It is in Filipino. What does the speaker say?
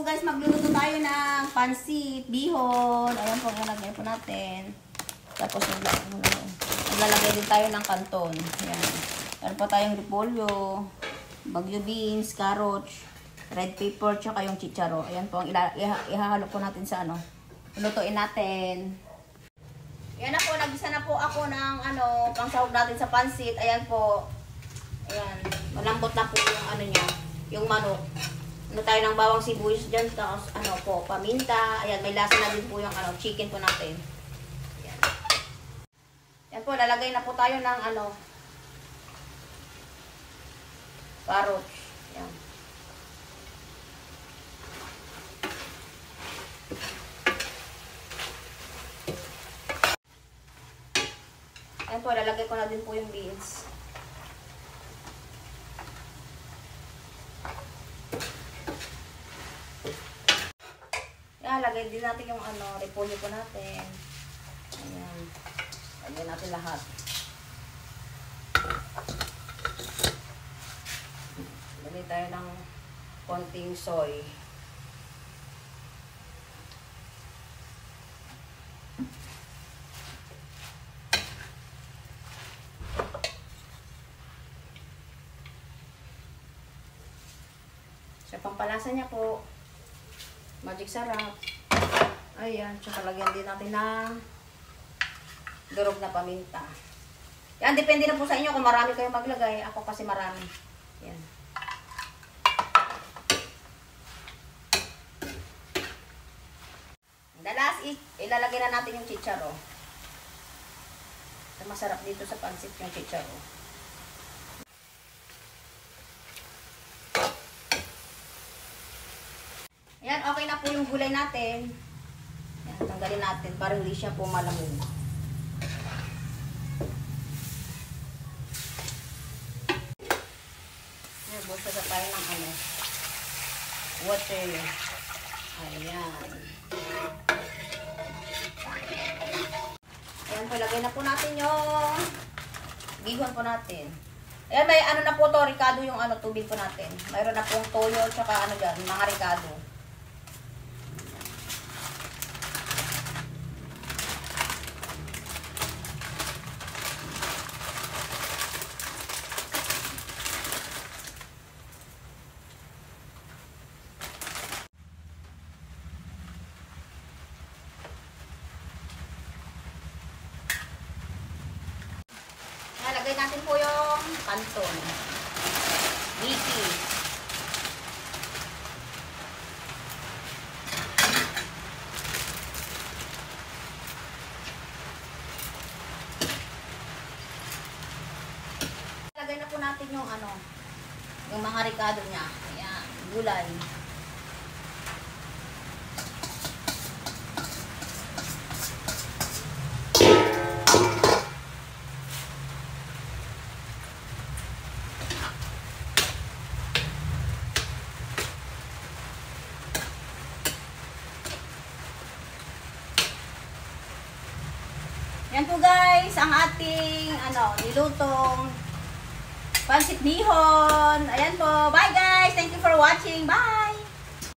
po guys, magluluto tayo ng pansit, bihon. Ayan po, nalagay po natin. Tapos maglalagay din tayo ng kanton. Ayan. Meron po tayong repolyo, bagyo beans, carrots, red pepper, tsaka yung chicharo. Ayan po, ang ihahalo po natin sa ano. Lutuin natin. Ayan na po, nagisa na po ako ng pangsahog natin sa pansit. Ayan po. Ayan, malambot na po yung niya, yung manok. Tayo ng bawang sibuyas dyan, tapos paminta. Ayan, may lasa na din po yung chicken po natin. Ayan. Ayan po, lalagay na po tayo ng carrots. Ayan. Ayan po, lalagay ko na din po yung beans. Lagay din natin yung repolyo po natin. Ayan. Lagay natin lahat. Lagay tayo ng konting soy. Sa pampalasa niya po, magic sarap. Ayan, tsaka lagyan din natin ng durog na paminta. Yan, depende na po sa inyo kung marami kayo maglagay. Ako kasi marami. Yan. Dalas, ilalagay na natin yung chicharo. Masarap dito sa pansit yung chicharo. Ayan, okay na po yung gulay natin. Ayan, tanggalin natin para hindi siya po malamog. Ayan, busa sa tayo ng water. Ayan. Ayan po, lagay na po natin yung bihon po natin. Ayan, may na po to, ricado yung tubig po natin. Mayroon na pong toyo, tsaka dyan, mga ricado. Lagay natin po yung kanton. Miki. Lagay na po natin yung yung mga ricado niya. Ayan, gulay. Yan po guys, ang ating nilutong pansit bihon. Ayan po. Bye guys. Thank you for watching. Bye.